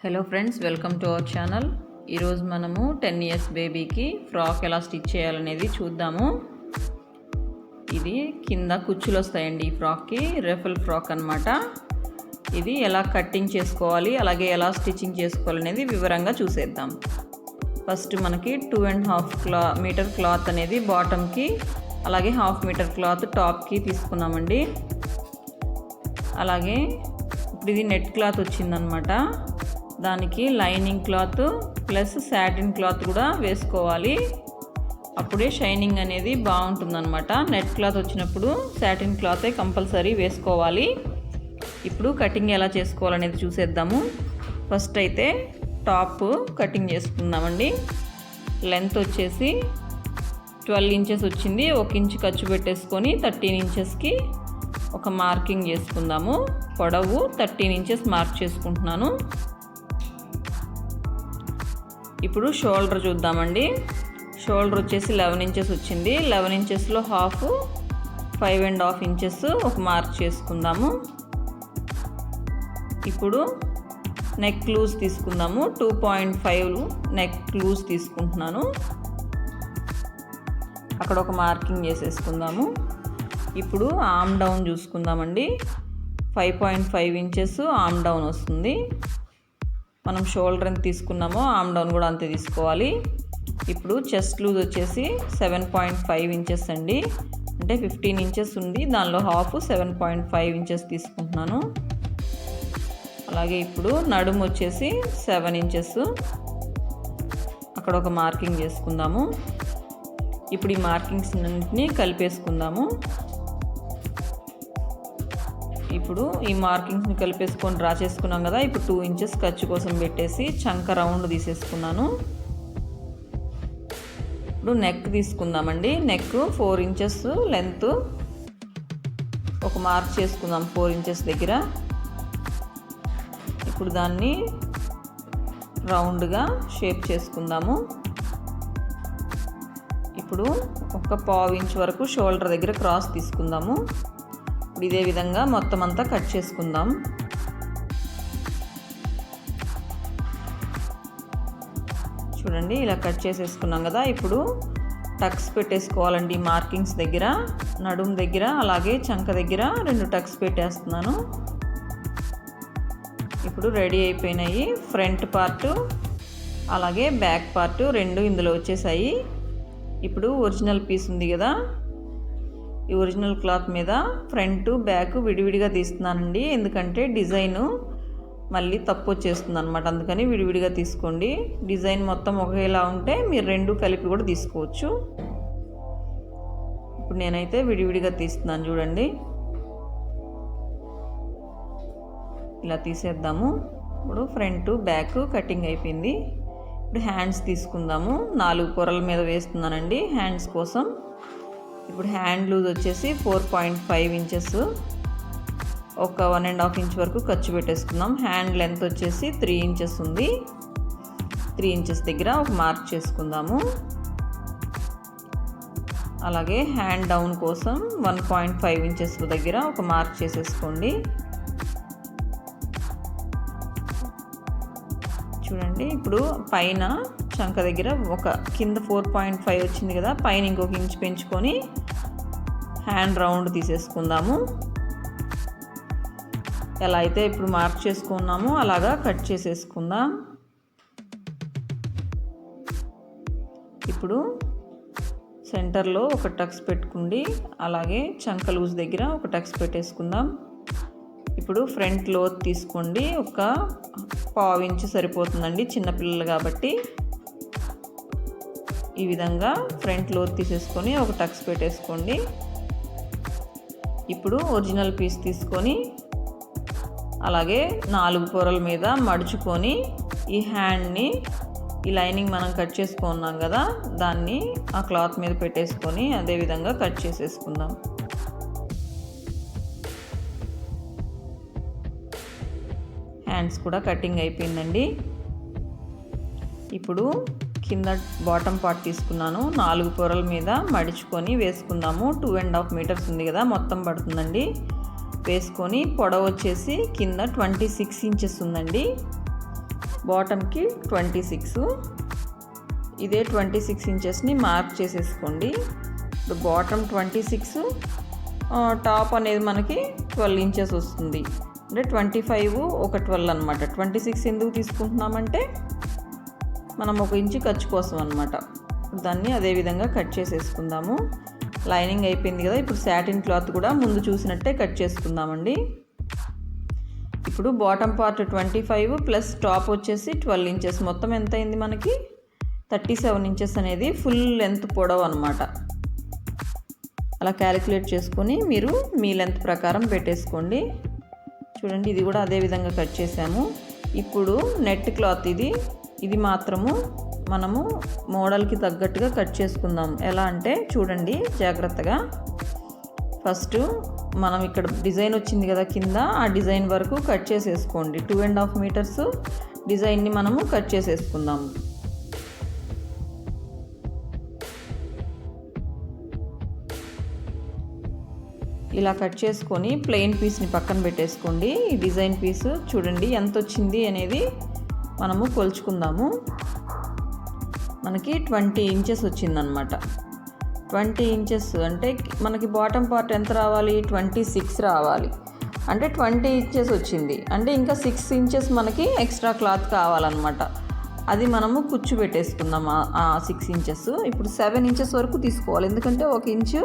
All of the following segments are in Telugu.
Hello friends, welcome to our channel. ఈరోజు మనము 10 ఇయర్స్ బేబీకి ఫ్రాక్ ఎలా స్టిచ్ చేయాలనేది చూద్దాము. ఇది కింద కుచ్చులు వస్తాయండి. ఈ ఫ్రాక్కి రెఫల్ ఫ్రాక్ అన్నమాట. ఇది ఎలా కట్టింగ్ చేసుకోవాలి, అలాగే ఎలా స్టిచ్చింగ్ చేసుకోవాలనేది వివరంగా చూసేద్దాం. ఫస్ట్ మనకి 2.5 మీటర్ క్లాత్ అనేది బాటమ్కి, అలాగే 1/2 మీటర్ క్లాత్ టాప్కి తీసుకున్నామండి. అలాగే ఇప్పుడు ఇది నెట్ క్లాత్ వచ్చిందనమాట. దానికి lining cloth plus satin cloth కూడా వేసుకోవాలి. అప్పుడే షైనింగ్ అనేది బాగుంటుందన్నమాట. నెట్ క్లాత్ వచ్చినప్పుడు సాటిన్ క్లాతే కంపల్సరీ వేసుకోవాలి. ఇప్పుడు కటింగ్ ఎలా చేసుకోవాలనేది చూసేద్దాము. ఫస్ట్ అయితే టాప్ కటింగ్ చేసుకుందామండి. లెంత్ వచ్చేసి 12 ఇంచెస్ వచ్చింది. 1 ఇంచ్ ఖర్చు పెట్టేసుకొని 13 ఇంచెస్కి ఒక మార్కింగ్ చేసుకుందాము. పొడవు 13 ఇంచెస్ మార్క్ చేసుకుంటున్నాను. ఇప్పుడు షోల్డర్ చూద్దామండి. షోల్డర్ వచ్చేసి 11 ఇంచెస్ వచ్చింది. 11 ఇంచెస్లో హాఫ్ 5.5 ఇంచెస్ ఒక మార్క్ చేసుకుందాము. ఇప్పుడు నెక్ లూజ్ తీసుకుందాము. 2.5 నెక్ లూజ్ తీసుకుంటున్నాను. అక్కడ ఒక మార్కింగ్ చేసేసుకుందాము. ఇప్పుడు ఆర్మ్ డౌన్ చూసుకుందామండి. 5.5 ఇంచెస్ ఆర్మ్ డౌన్ వస్తుంది. మనం షోల్డర్ ఎంత తీసుకున్నామో ఆర్మ్ డౌన్ కూడా అంతే తీసుకోవాలి. ఇప్పుడు చెస్ట్ లూజ్ వచ్చేసి 7.5 ఇంచెస్ అండి. అంటే 15 ఇంచెస్ ఉంది. దానిలో హాఫ్ 7.5 ఇంచెస్ తీసుకుంటున్నాను. అలాగే ఇప్పుడు నడుము వచ్చేసి 7 ఇంచెస్. అక్కడ ఒక మార్కింగ్ చేసుకుందాము. ఇప్పుడు ఈ మార్కింగ్స్ అన్నింటినీ కలిపేసుకుందాము. ఇప్పుడు ఈ మార్కింగ్స్ని కలిపేసుకొని డ్రా చేసుకున్నాం కదా. ఇప్పుడు 2 ఇంచెస్ ఖర్చు కోసం పెట్టేసి చంక రౌండ్ తీసేసుకున్నాను. ఇప్పుడు నెక్ తీసుకుందామండి. నెక్ 4 ఇంచెస్ లెంత్ ఒక మార్క్ చేసుకుందాం 4 ఇంచెస్ దగ్గర. ఇప్పుడు దాన్ని రౌండ్గా షేప్ చేసుకుందాము. ఇప్పుడు ఒక 1/4 ఇంచ్ వరకు షోల్డర్ దగ్గర క్రాస్ తీసుకుందాము. ఇదే విధంగా మొత్తం అంతా కట్ చేసుకుందాం. చూడండి, ఇలా కట్ చేసేసుకున్నాం కదా. ఇప్పుడు టక్స్ పెట్టేసుకోవాలండి. మార్కింగ్స్ దగ్గర, నడుము దగ్గర, అలాగే చంక దగ్గర 2 టక్స్ పెట్టేస్తున్నాను. ఇప్పుడు రెడీ అయిపోయినాయి. ఫ్రంట్ పార్ట్ అలాగే బ్యాక్ పార్ట్ 2 ఇందులో వచ్చేసాయి. ఇప్పుడు ఒరిజినల్ పీస్ ఉంది కదా, ఈ ఒరిజినల్ క్లాత్ మీద ఫ్రంట్ బ్యాక్ విడివిడిగా తీస్తున్నానండి. ఎందుకంటే డిజైను మళ్ళీ తప్పు వచ్చేస్తుంది అనమాట. అందుకని విడివిడిగా తీసుకోండి. డిజైన్ మొత్తం ఒకేలా ఉంటే మీరు 2 కలిపి కూడా తీసుకోవచ్చు. ఇప్పుడు నేనైతే విడివిడిగా తీస్తున్నాను. చూడండి, ఇలా తీసేద్దాము. ఇప్పుడు ఫ్రంట్ బ్యాక్ కటింగ్ అయిపోయింది. ఇప్పుడు హ్యాండ్స్ తీసుకుందాము. 4 పొరల మీద వేస్తున్నానండి హ్యాండ్స్ కోసం. ఇప్పుడు హ్యాండ్ లూజ్ వచ్చేసి 4.5 ఇంచెస్. ఒక 1.5 ఇంచ్ వరకు ఖర్చు పెట్టేసుకుందాం. హ్యాండ్ లెంత్ వచ్చేసి 3 ఇంచెస్ ఉంది. 3 ఇంచెస్ దగ్గర ఒక మార్క్ చేసుకుందాము. అలాగే హ్యాండ్ డౌన్ కోసం 1.5 ఇంచెస్ దగ్గర ఒక మార్క్ చేసేసుకోండి. చూడండి, ఇప్పుడు పైన చంక దగ్గర ఒక కింద 4.5 వచ్చింది కదా, పైన ఇంకొక ఇంచ్ పెంచుకొని హ్యాండ్ రౌండ్ తీసేసుకుందాము. ఎలా అయితే ఇప్పుడు మార్క్ చేసుకున్నామో అలాగా కట్ చేసేసుకుందాం. ఇప్పుడు సెంటర్లో ఒక టక్స్ పెట్టుకోండి. అలాగే చంక లూజ్ దగ్గర ఒక టక్స్ పెట్టేసుకుందాం. ఇప్పుడు ఫ్రంట్ లోత్ తీసుకోండి. ఒక 1/4 ఇంచ్ సరిపోతుందండి, చిన్నపిల్లలు కాబట్టి. ఈ విధంగా ఫ్రంట్ లోత్ తీసేసుకొని ఒక టక్స్ పెట్టేసుకోండి. ఇప్పుడు ఒరిజినల్ పీస్ తీసుకొని అలాగే 4 పొరల మీద మడుచుకొని ఈ హ్యాండ్ని, ఈ లైనింగ్ మనం కట్ చేసుకున్నాం కదా, దాన్ని ఆ క్లాత్ మీద పెట్టేసుకొని అదే విధంగా కట్ చేసేసుకుందాం. హ్యాండ్స్ కూడా కటింగ్ అయిపోయిందండి. ఇప్పుడు కింద బాటమ్ పార్ట్ తీసుకున్నాను. 4 పొరల మీద మడుచుకొని వేసుకుందాము. 2.5 మీటర్స్ ఉంది కదా, మొత్తం పడుతుందండి. వేసుకొని పొడవు వచ్చేసి కింద 26 ఇంచెస్ ఉందండి. బాటమ్కి 26, ఇదే 26 ఇంచెస్ని మార్క్ చేసేసుకోండి. ఇప్పుడు బాటమ్ 26, టాప్ అనేది మనకి 12 ఇంచెస్ వస్తుంది. అంటే 25 ఒక 12 అనమాట. 26 ఎందుకు తీసుకుంటున్నామంటే మనం 1 ఇంచు ఖర్చు కోసం అనమాట. దాన్ని అదే విధంగా కట్ చేసేసుకుందాము. లైనింగ్ అయిపోయింది కదా, ఇప్పుడు సాటిన్ క్లాత్ కూడా ముందు చూసినట్టే కట్ చేసుకుందామండి. ఇప్పుడు బాటమ్ పార్ట్ 25 ప్లస్ టాప్ వచ్చేసి 12 ఇంచెస్, మొత్తం ఎంత అయింది మనకి 37 ఇంచెస్ అనేది ఫుల్ లెంత్ పొడవు అనమాట. అలా క్యాలిక్యులేట్ చేసుకొని మీరు మీ లెంత్ ప్రకారం పెట్టేసుకోండి. చూడండి, ఇది కూడా అదే విధంగా కట్ చేసాము. ఇప్పుడు నెట్ క్లాత్ ఇది మాత్రము మనము మోడల్కి తగ్గట్టుగా కట్ చేసుకుందాం. ఎలా అంటే చూడండి జాగ్రత్తగా. ఫస్ట్ మనం ఇక్కడ డిజైన్ వచ్చింది కదా కింద, ఆ డిజైన్ వరకు కట్ చేసేసుకోండి. 2.5 మీటర్స్ డిజైన్ని మనము కట్ చేసేసుకుందాము. ఇలా కట్ చేసుకొని ప్లెయిన్ పీస్ని పక్కన పెట్టేసుకోండి. ఈ డిజైన్ పీస్ చూడండి ఎంత వచ్చింది అనేది మనము కొలుచుకుందాము. మనకి 20 ఇంచెస్ వచ్చిందనమాట. 20 ఇంచెస్ అంటే మనకి బాటమ్ పార్ట్ ఎంత రావాలి, 26 రావాలి. అంటే 20 ఇంచెస్ వచ్చింది. అంటే ఇంకా 6 ఇంచెస్ మనకి ఎక్స్ట్రా క్లాత్ కావాలన్నమాట. అది మనము కుచ్చు పెట్టేసుకుందాం ఆ 6 ఇంచెస్. ఇప్పుడు 7 ఇంచెస్ వరకు తీసుకోవాలి, ఎందుకంటే 1 ఇంచు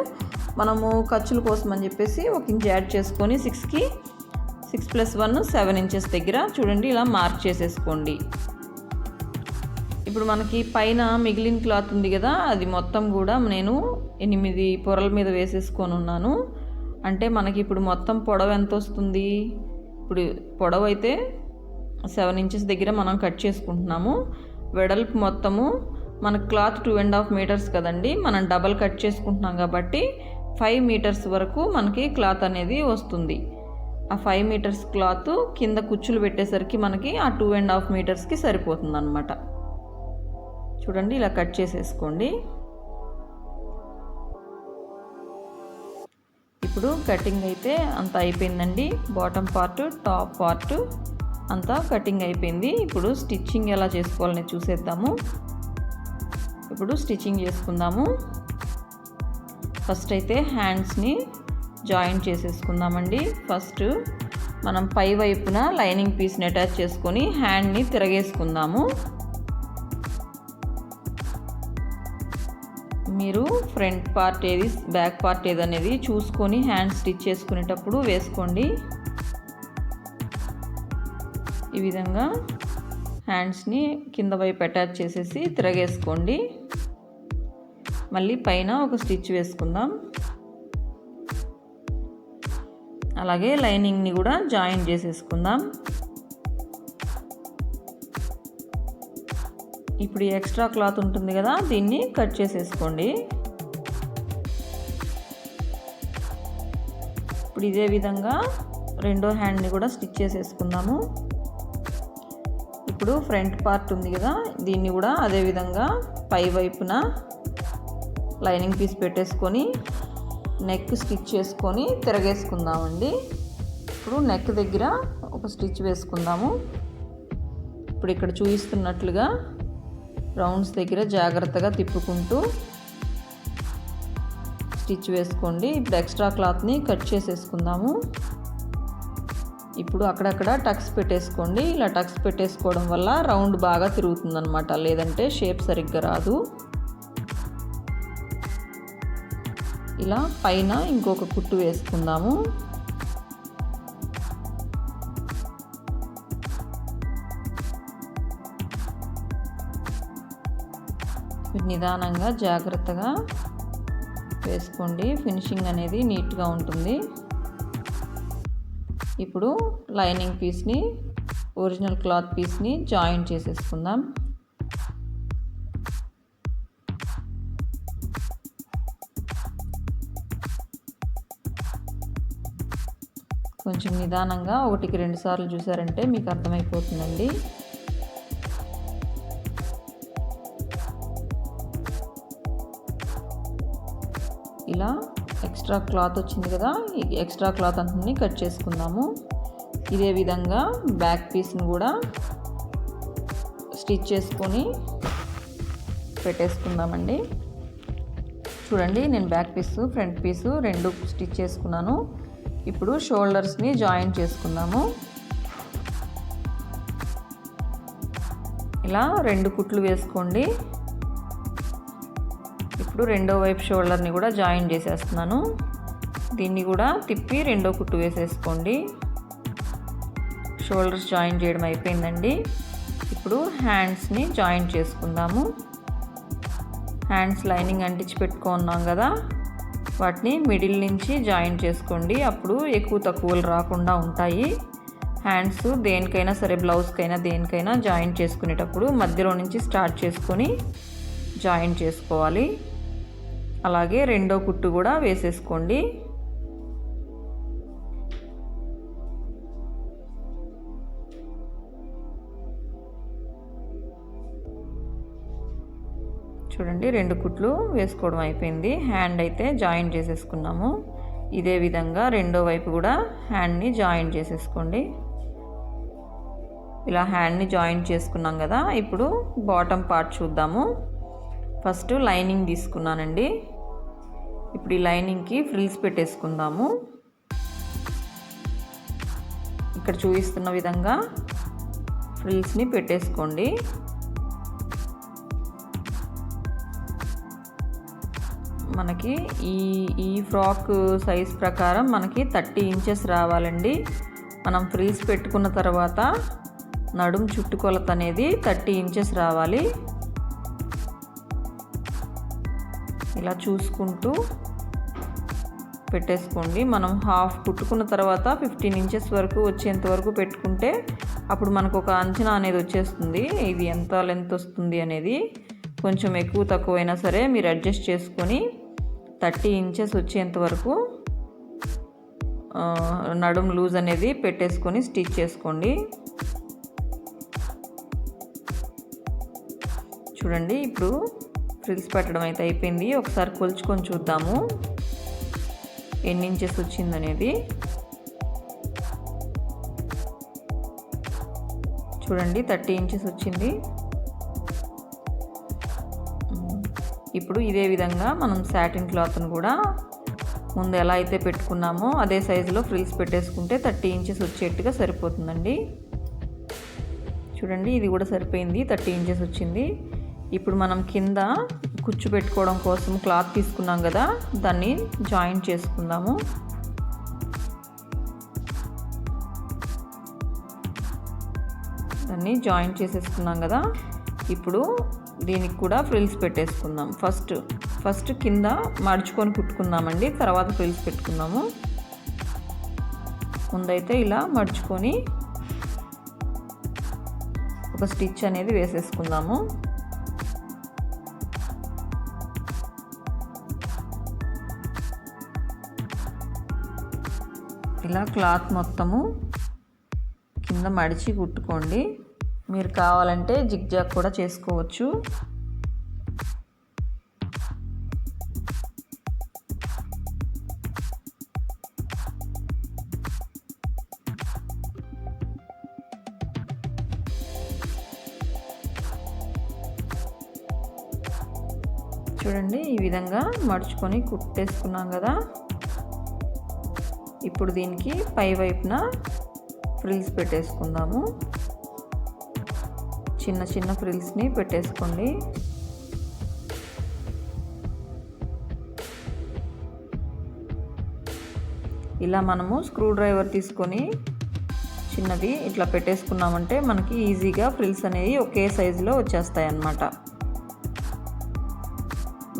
మనము ఖర్చుల కోసం అని చెప్పేసి 1 ఇంచు యాడ్ చేసుకొని 6కి 6 + 1 7 ఇంచెస్ దగ్గర చూడండి ఇలా మార్క్ చేసేసుకోండి. ఇప్పుడు మనకి పైన మిగిలిన క్లాత్ ఉంది కదా, అది మొత్తం కూడా నేను 8 పొరల మీద వేసేసుకొని ఉన్నాను. అంటే మనకి ఇప్పుడు మొత్తం పొడవు ఎంత వస్తుంది, ఇప్పుడు పొడవు అయితే 7 ఇంచెస్ దగ్గర మనం కట్ చేసుకుంటున్నాము. వెడల్పు మొత్తము మన క్లాత్ 2.5 మీటర్స్ కదండి, మనం డబల్ కట్ చేసుకుంటున్నాం కాబట్టి 5 మీటర్స్ వరకు మనకి క్లాత్ అనేది వస్తుంది. ఆ 5 మీటర్స్ క్లాత్ కింద కుచ్చులు పెట్టేసరికి మనకి ఆ 2.5 మీటర్స్కి సరిపోతుంది అన్నమాట. చూడండి ఇలా కట్ చేసేసుకోండి. ఇప్పుడు కటింగ్ అయితే అంతా అయిపోయిందండి. బాటమ్ పార్ట్, టాప్ పార్ట్ అంతా కటింగ్ అయిపోయింది. ఇప్పుడు స్టిచ్చింగ్ ఎలా చేసుకోవాలని చూసేద్దాము. ఇప్పుడు స్టిచ్చింగ్ చేసుకుందాము. ఫస్ట్ అయితే హ్యాండ్స్ని జాయింట్ చేసేసుకుందామండి. ఫస్ట్ మనం పై వైపున లైనింగ్ పీస్ని అటాచ్ చేసుకొని హ్యాండ్ని తిరగేసుకుందాము. మీరు ఫ్రంట్ పార్ట్ ఏది బ్యాక్ పార్ట్ ఏది అనేది చూసుకొని హ్యాండ్ స్టిచ్ చేసుకునేటప్పుడు వేసుకోండి. ఈ విధంగా హ్యాండ్స్ని కింద వైపు అటాచ్ చేసేసి తిరగేసుకోండి. మళ్ళీ పైన ఒక స్టిచ్ వేసుకుందాం. అలాగే లైనింగ్ని కూడా జాయిన్ చేసేసుకుందాం. ఇప్పుడు ఈ ఎక్స్ట్రా క్లాత్ ఉంటుంది కదా, దీన్ని కట్ చేసేసుకోండి. ఇప్పుడు ఇదే విధంగా రెండో హ్యాండ్ని కూడా స్టిచ్ చేసేసుకుందాము. ఇప్పుడు ఫ్రంట్ పార్ట్ ఉంది కదా, దీన్ని కూడా అదే విధంగా పై వైపున లైనింగ్ పీస్ పెట్టేసుకొని నెక్ స్టిచ్ చేసుకొని తిరగేసుకుందామండి. ఇప్పుడు నెక్ దగ్గర ఒక స్టిచ్ వేసుకుందాము. ఇప్పుడు ఇక్కడ చూపిస్తున్నట్లుగా రౌండ్స్ దగ్గర జాగ్రత్తగా తిప్పుకుంటూ స్టిచ్ వేసుకోండి. ఇప్పుడు ఎక్స్ట్రా క్లాత్ని కట్ చేసేసుకుందాము. ఇప్పుడు అక్కడక్కడ టక్స్ పెట్టేసుకోండి. ఇలా టక్స్ పెట్టేసుకోవడం వల్ల రౌండ్ బాగా తిరుగుతుందన్నమాట, లేదంటే షేప్ సరిగ్గా రాదు. ఇలా పైన ఇంకొక కుట్టు వేసుకుందాము. నిదానంగా జాగ్రత్తగా వేసుకోండి, ఫినిషింగ్ అనేది నీట్గా ఉంటుంది. ఇప్పుడు లైనింగ్ పీస్ని ఒరిజినల్ క్లాత్ పీస్ని జాయింట్ చేసేసుకుందాం. కొంచెం నిదానంగా 1కి 2 సార్లు చూసారంటే మీకు అర్థమైపోతుందండి. ఇలా ఎక్స్ట్రా క్లాత్ వచ్చింది కదా, ఈ ఎక్స్ట్రా క్లాత్ అంతా కట్ చేసుకుందాము. ఇదే విధంగా బ్యాక్ పీస్ని కూడా స్టిచ్ చేసుకొని పెట్టేసుకుందామండి. చూడండి, నేను బ్యాక్ పీసు ఫ్రంట్ పీసు రెండు స్టిచ్ చేసుకున్నాను. ఇప్పుడు షోల్డర్స్ని జాయిన్ చేసుకుందాము. ఇలా 2 కుట్లు వేసుకోండి. ఇప్పుడు రెండో వైపు షోల్డర్ని కూడా జాయిన్ చేసేస్తున్నాను. దీన్ని కూడా తిప్పి రెండో కుట్టు వేసేసుకోండి. షోల్డర్స్ జాయిన్ చేయడం అయిపోయిందండి. ఇప్పుడు హ్యాండ్స్ని జాయిన్ చేసుకుందాము. హ్యాండ్స్ లైనింగ్ అంటించి పెట్టుకున్నాం కదా, వాటిని మిడిల్ నుంచి జాయిన్ చేసుకోండి. అప్పుడు ఎక్కువ తక్కువలు రాకుండా ఉంటాయి. హ్యాండ్స్ దేనికైనా సరే, బ్లౌజ్కైనా దేనికైనా జాయిన్ చేసుకునేటప్పుడు మధ్యలో నుంచి స్టార్ట్ చేసుకొని జాయిన్ చేసుకోవాలి. అలాగే రెండో కుట్టు కూడా వేసేసుకోండి. చూడండి, 2 కుట్లు వేసుకోవడం అయిపోయింది. హ్యాండ్ అయితే జాయిన్ చేసేసుకున్నాము. ఇదే విధంగా రెండో వైపు కూడా హ్యాండ్ని జాయిన్ చేసేసుకోండి. ఇలా హ్యాండ్ని జాయిన్ చేసుకున్నాం కదా, ఇప్పుడు బాటమ్ పార్ట్ చూద్దాము. ఫస్ట్ లైనింగ్ తీసుకున్నానండి. ఇప్పుడు ఈ లైనింగ్కి ఫ్రిల్స్ పెట్టేసుకుందాము. ఇక్కడ చూపిస్తున్న విధంగా ఫ్రిల్స్ని పెట్టేసుకోండి. మనకి ఈ ఫ్రాక్ సైజ్ ప్రకారం మనకి 30 ఇంచెస్ రావాలండి. మనం ఫ్రిల్స్ పెట్టుకున్న తర్వాత నడుం చుట్టుకొలత అనేది 30 ఇంచెస్ రావాలి. ఇలా చూసుకుంటూ పెట్టేసుకోండి. మనం హాఫ్ కుట్టుకున్న తర్వాత 15 ఇంచెస్ వరకు వచ్చేంత వరకు పెట్టుకుంటే అప్పుడు మనకు ఒక అంచనా అనేది వచ్చేస్తుంది, ఇది ఎంత లెంత్ వస్తుంది అనేది. కొంచెం ఎక్కువ తక్కువైనా సరే మీరు అడ్జస్ట్ చేసుకొని 30 ఇంచెస్ వచ్చేంత వరకు నడుం లూజ్ అనేది పెట్టేసుకొని స్టిచ్ చేసుకోండి. చూడండి, ఇప్పుడు ఫ్రిల్స్ పెట్టడం అయితే అయిపోయింది. ఒకసారి కొలుచుకొని చూద్దాము ఎన్ని ఇంచెస్ వచ్చిందనేది. చూడండి, 30 ఇంచెస్ వచ్చింది. ఇప్పుడు ఇదే విధంగా మనం సాటిన్ క్లాత్ను కూడా ముందు ఎలా అయితే పెట్టుకున్నామో అదే సైజులో ఫ్రిల్స్ పెట్టేసుకుంటే 30 ఇంచెస్ వచ్చేట్టుగా సరిపోతుందండి. చూడండి, ఇది కూడా సరిపోయింది, 30 ఇంచెస్ వచ్చింది. ఇప్పుడు మనం కింద కుచ్చు పెట్టుకోవడం కోసం క్లాత్ తీసుకున్నాం కదా, దాన్ని జాయిన్ చేసుకుందాము. దాన్ని జాయిన్ చేసేసుకున్నాం కదా, ఇప్పుడు దీనికి కూడా ఫ్రిల్స్ పెట్టేసుకుందాం. ఫస్ట్ కింద మడుచుకొని కుట్టుకుందామండి, తర్వాత ఫ్రిల్స్ పెట్టుకుందాము. ముందైతే ఇలా మడుచుకొని ఒక స్టిచ్ అనేది వేసేసుకుందాము. ఇలా క్లాత్ మొత్తము కింద మడిచి కుట్టుకోండి. మీరు కావాలంటే జిగ్జాగ్ కూడా చేసుకోవచ్చు. చూడండి, ఈ విధంగా మడుచుకొని కుట్టేసుకున్నాం కదా. ఇప్పుడు దీనికి పై వైపున ఫ్రిల్స్ పెట్టేసుకుందాము. చిన్న చిన్న ఫ్రిల్స్ని పెట్టేసుకోండి. ఇలా మనము స్క్రూ డ్రైవర్ తీసుకొని చిన్నది ఇట్లా పెట్టేసుకున్నామంటే మనకి ఈజీగా ఫ్రిల్స్ అనేవి ఒకే సైజులో వచ్చేస్తాయి అన్నమాట.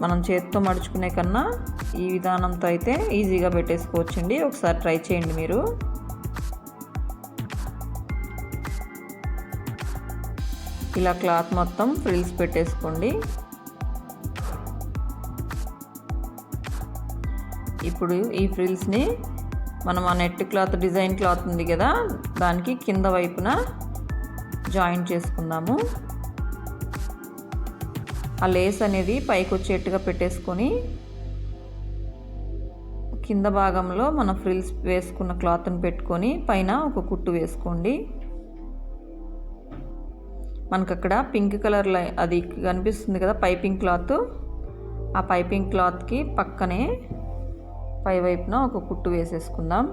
మనం చేతితో మడుచుకునే కన్నా ఈ విధానంతో అయితే ఈజీగా పెట్టేసుకోవచ్చండి. ఒకసారి ట్రై చేయండి మీరు. ఇలా క్లాత్ మొత్తం ఫ్రిల్స్ పెట్టేసుకోండి. ఇప్పుడు ఈ ఫ్రిల్స్ని మనం ఆ నెట్ క్లాత్ డిజైన్ క్లాత్ ఉంది కదా, దానికి కింద వైపున జాయిన్ చేసుకుందాము. ఆ లేస్ అనేది పైకి వచ్చేట్టుగా పెట్టేసుకొని కింద భాగంలో మన ఫ్రిల్స్ వేసుకున్న క్లాత్ని పెట్టుకొని పైన ఒక కుట్టు వేసుకోండి. మనకు అక్కడ పింక్ కలర్ అది కనిపిస్తుంది కదా పైపింగ్ క్లాత్, ఆ పైపింగ్ క్లాత్కి పక్కనే పై వైపున ఒక కుట్టు వేసేసుకుందాం.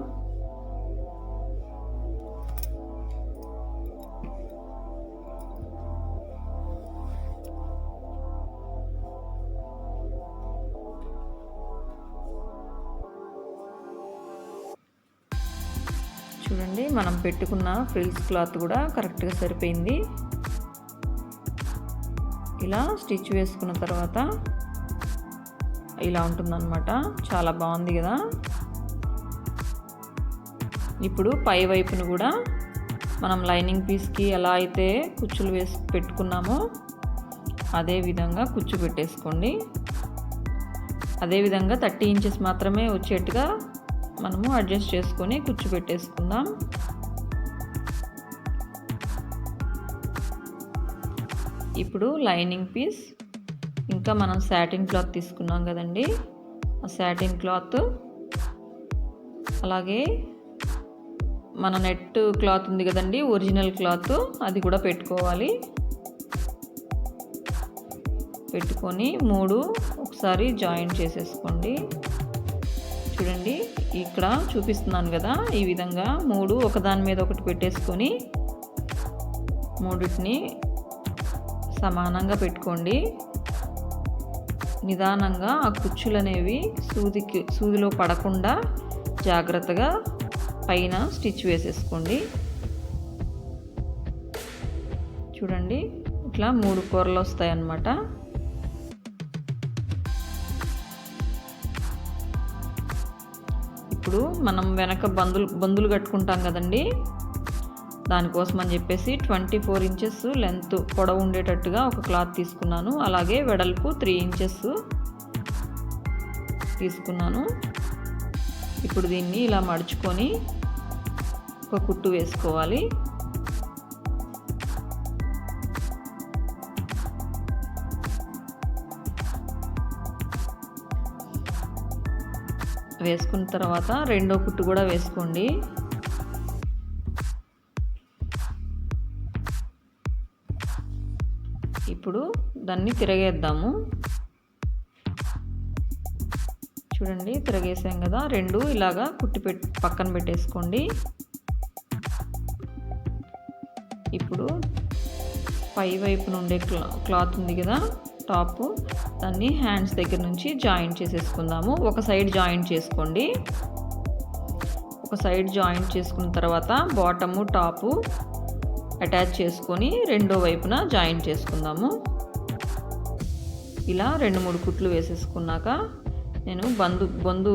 చూడండి మనం పెట్టుకున్న ఫ్రిల్స్ క్లాత్ కూడా కరెక్ట్గా సరిపోయింది. ఇలా స్టిచ్ వేసుకున్న తర్వాత ఇలా ఉంటుందన్నమాట. చాలా బాగుంది కదా. ఇప్పుడు పై వైపును కూడా మనం లైనింగ్ పీస్కి ఎలా అయితే కుచ్చులు వేసి పెట్టుకున్నామో అదే విధంగా కుచ్చు పెట్టేసుకోండి. అదేవిధంగా 30 ఇంచెస్ మాత్రమే వచ్చేట్టుగా మనము అడ్జస్ట్ చేసుకొని కుచ్చు పెట్టేసుకుందాం. ఇప్పుడు లైనింగ్ పీస్ ఇంకా మనం సాటిన్ క్లాత్ తీసుకున్నాం కదండి, ఆ సాటిన్ క్లాత్ అలాగే మన నెట్ క్లాత్ ఉంది కదండి ఒరిజినల్ క్లాత్, అది కూడా పెట్టుకోవాలి. పెట్టుకొని 3 ఒకసారి జాయింట్ చేసేసుకోండి. చూడండి ఇక్కడ చూపిస్తున్నాను కదా, ఈ విధంగా 3 ఒకదాని మీద ఒకటి పెట్టేసుకొని మూడిటిని సమానంగా పెట్టుకోండి. నిదానంగా ఆ కుచ్చులు అనేవి సూదిలో పడకుండా జాగ్రత్తగా పైన స్టిచ్ వేసేసుకోండి. చూడండి ఇట్లా 3 కూరలు వస్తాయి అన్నమాట. ఇప్పుడు మనం వెనక బందులు కట్టుకుంటాం కదండి, దానికోసం అని చెప్పేసి 24 ఇంచెస్ లెంత్ పొడవు ఉండేటట్టుగా ఒక క్లాత్ తీసుకున్నాను. అలాగే వెడల్పు 3 ఇంచెస్ తీసుకున్నాను. ఇప్పుడు దీన్ని ఇలా మడుచుకొని ఒక కుట్టు వేసుకోవాలి. వేసుకున్న తర్వాత రెండో కుట్టు కూడా వేసుకోండి. ఇప్పుడు దాన్ని తిరగేద్దాము. చూడండి తిరగేసాం కదా, 2 ఇలాగా కుట్టి పక్కన పెట్టేసుకోండి. ఇప్పుడు పై వైపు నుండే క్లాత్ ఉంది కదా టాప్, దాన్ని హ్యాండ్స్ దగ్గర నుంచి జాయింట్ చేసేసుకుందాము. ఒక సైడ్ జాయింట్ చేసుకోండి. ఒక సైడ్ జాయింట్ చేసుకున్న తర్వాత బాటము టాపు అటాచ్ చేసుకొని రెండో వైపున జాయింట్ చేసుకుందాము. ఇలా 2-3 కుట్లు వేసేసుకున్నాక నేను బొందు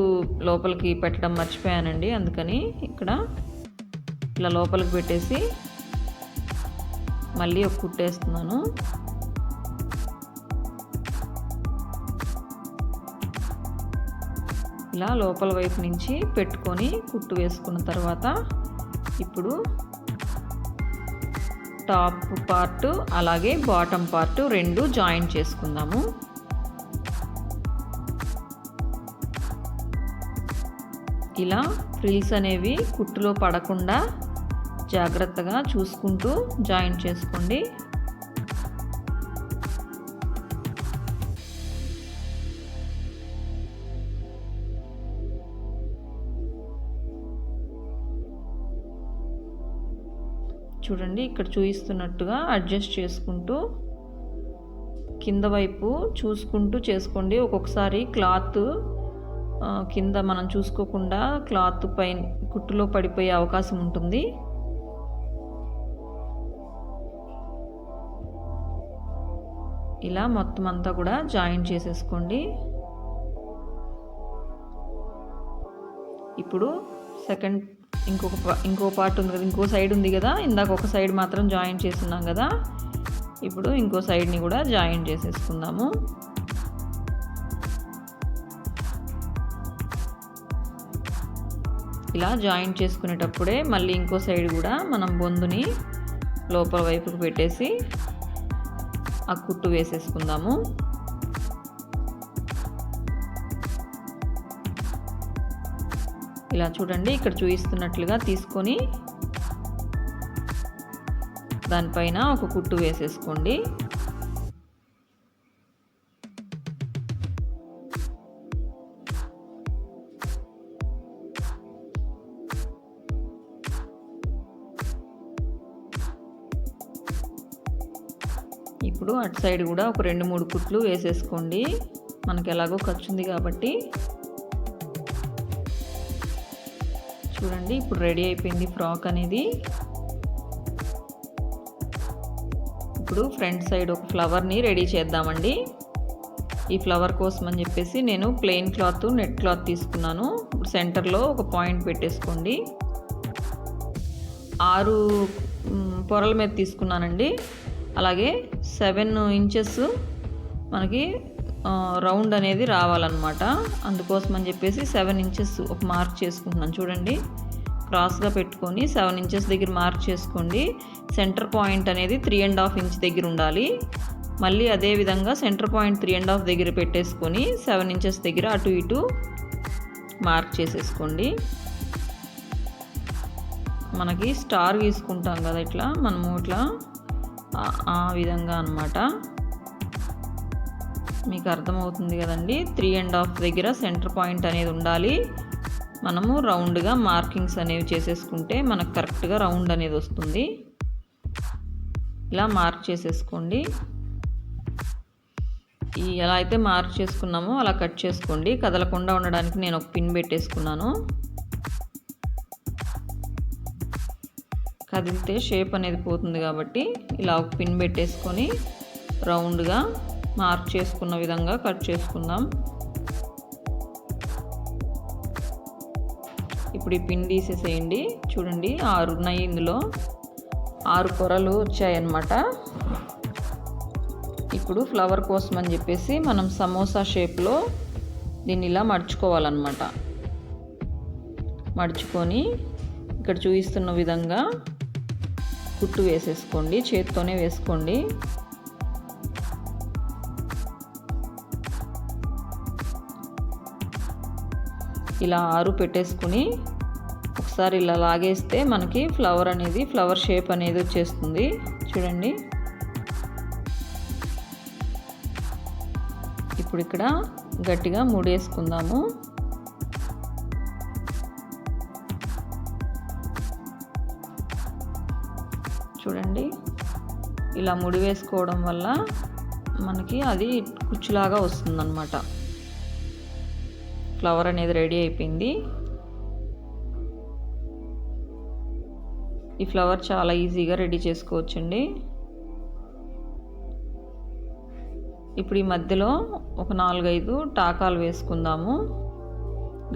లోపలికి పెట్టడం మర్చిపోయానండి, అందుకని ఇక్కడ ఇలా లోపలికి పెట్టేసి మళ్ళీ ఒక కుట్టేస్తున్నాను. ఇలా లోపల వైపు నుంచి పెట్టుకొని కుట్టు వేసుకున్న తర్వాత ఇప్పుడు టాప్ పార్ట్ అలాగే బాటమ్ పార్ట్ 2 జాయింట్ చేసుకుందాము. ఇలా ఫ్రిల్స్ అనేవి కుట్టులో పడకుండా జాగ్రత్తగా చూసుకుంటూ జాయింట్ చేసుకోండి. చూడండి ఇక్కడ చూపిస్తున్నట్టుగా అడ్జస్ట్ చేసుకుంటూ కింద వైపు చూసుకుంటూ చేసుకోండి. ఒక్కొక్కసారి క్లాత్ కింద మనం చూసుకోకుండా క్లాత్ పైన కుట్టులో పడిపోయే అవకాశం ఉంటుంది. ఇలా మొత్తం అంతా కూడా జాయింట్ చేసేసుకోండి. ఇప్పుడు సెకండ్ ఇంకో పార్ట్ ఉంది కదా, ఇంకో సైడ్ ఉంది కదా, ఇందాక ఒక సైడ్ మాత్రం జాయింట్ చేస్తున్నాం కదా, ఇప్పుడు ఇంకో సైడ్ని కూడా జాయింట్ చేసేసుకుందాము. ఇలా జాయింట్ చేసుకునేటప్పుడే మళ్ళీ ఇంకో సైడ్ కూడా మనం బొందుని లోపల వైపుకు పెట్టేసి ఆ కుట్టు వేసేసుకుందాము. ఇలా చూడండి ఇక్కడ చూపిస్తున్నట్లుగా తీసుకొని దానిపైన ఒక కుట్టు వేసేసుకోండి. ఇప్పుడు అటు సైడ్ కూడా ఒక 2-3 కుట్లు వేసేసుకోండి. మనకి ఎలాగో ఖర్చు ఉంది కాబట్టి. చూడండి ఇప్పుడు రెడీ అయిపోయింది ఫ్రాక్ అనేది. ఇప్పుడు ఫ్రంట్ సైడ్ ఒక ఫ్లవర్ని రెడీ చేద్దామండి. ఈ ఫ్లవర్ కోసం అని చెప్పేసి నేను ప్లెయిన్ క్లాత్, నెట్ క్లాత్ తీసుకున్నాను. ఇప్పుడు సెంటర్లో ఒక పాయింట్ పెట్టేసుకోండి. 6 పొరల మీద తీసుకున్నానండి. అలాగే 7 ఇంచెస్ మనకి రౌండ్ అనేది రావాలన్నమాట. అందుకోసం అని చెప్పేసి 7 ఇంచెస్ ఒక మార్క్ చేసుకుంటున్నాను. చూడండి క్రాస్గా పెట్టుకొని 7 ఇంచెస్ దగ్గర మార్క్ చేసుకోండి. సెంటర్ పాయింట్ అనేది 3.5 ఇంచ్ దగ్గర ఉండాలి. మళ్ళీ అదే విధంగా సెంటర్ పాయింట్ 3.5 దగ్గర పెట్టేసుకొని 7 ఇంచెస్ దగ్గర అటు ఇటు మార్క్ చేసేసుకోండి. మనకి స్టార్ గీసుకుంటాం కదా, ఇట్లా మనము ఇట్లా ఆ విధంగా అన్నమాట. మీకు అర్థమవుతుంది కదండి. 3.5 దగ్గర సెంటర్ పాయింట్ అనేది ఉండాలి. మనము రౌండ్గా మార్కింగ్స్ అనేవి చేసేసుకుంటే మనకు కరెక్ట్గా రౌండ్ అనేది వస్తుంది. ఇలా మార్క్ చేసేసుకోండి. ఎలా అయితే మార్క్ చేసుకున్నామో అలా కట్ చేసుకోండి. కదలకుండా ఉండడానికి నేను ఒక పిన్ పెట్టేసుకున్నాను. కదిలితే షేప్ అనేది పోతుంది కాబట్టి ఇలా ఒక పిన్ పెట్టేసుకొని రౌండ్గా మార్క్ చేసుకున్న విధంగా కట్ చేసుకుందాం. ఇప్పుడు ఈ పిన్ తీసేసేయండి. చూడండి 6 ఉన్నాయి. ఇందులో 6 పొరలు వచ్చాయన్నమాట. ఇప్పుడు ఫ్లవర్ కోసం అని చెప్పేసి మనం సమోసా షేప్లో దీన్ని ఇలా మడుచుకోవాలన్నమాట. మడుచుకొని ఇక్కడ చూపిస్తున్న విధంగా కుట్టు వేసేసుకోండి. చేత్తోనే వేసుకోండి. ఇలా 6 పెట్టేసుకుని ఒకసారి ఇలా లాగేస్తే మనకి ఫ్లవర్ షేప్ అనేది వచ్చేస్తుంది. చూడండి ఇప్పుడు ఇక్కడ గట్టిగా ముడేసుకుందాము. చూడండి ఇలా ముడి వేసుకోవడం వల్ల మనకి అది కుచ్చులాగా వస్తుందన్నమాట. ఫ్లవర్ అనేది రెడీ అయిపోయింది. ఈ ఫ్లవర్ చాలా ఈజీగా రెడీ చేసుకోవచ్చండి. ఇప్పుడు ఈ మధ్యలో ఒక 4-5 టాకాలు వేసుకుందాము.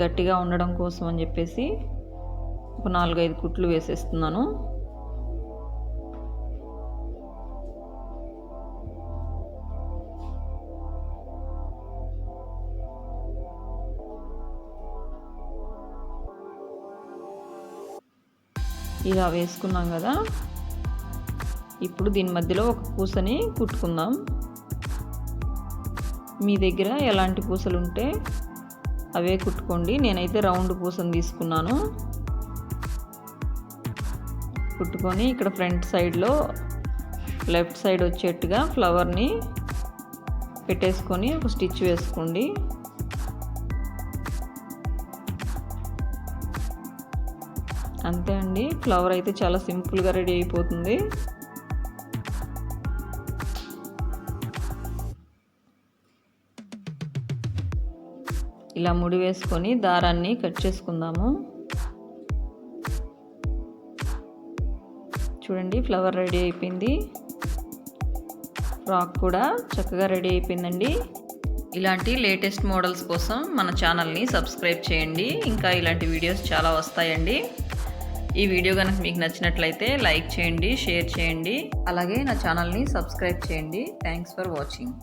గట్టిగా ఉండడం కోసం అని చెప్పేసి ఒక 4-5 కుట్లు వేసేస్తున్నాను. ఇలా వేసుకున్నాం కదా. ఇప్పుడు దీని మధ్యలో ఒక పూసని కుట్టుకుందాం. మీ దగ్గర ఎలాంటి పూసలు ఉంటే అవే కుట్టుకోండి. నేనైతే రౌండ్ పూసని తీసుకున్నాను. కుట్టుకొని ఇక్కడ ఫ్రంట్ సైడ్లో లెఫ్ట్ సైడ్ వచ్చేట్టుగా ఫ్లవర్ని పెట్టేసుకొని ఒక స్టిచ్ వేసుకోండి. అంతే అండి. ఫ్లవర్ అయితే చాలా సింపుల్గా రెడీ అయిపోతుంది. ఇలా ముడి వేసుకొని దారాన్ని కట్ చేసుకుందాము. చూడండి ఫ్లవర్ రెడీ అయిపోయింది. ఫ్రాక్ కూడా చక్కగా రెడీ అయిపోయిందండి. ఇలాంటి లేటెస్ట్ మోడల్స్ కోసం మన ఛానల్ని సబ్స్క్రైబ్ చేయండి. ఇంకా ఇలాంటి వీడియోస్ చాలా వస్తాయండి. ఈ వీడియో కనుక మీకు నచ్చినట్లయితే లైక్ చేయండి, షేర్ చేయండి. అలాగే నా ఛానల్ని సబ్స్క్రైబ్ చేయండి. Thanks for watching.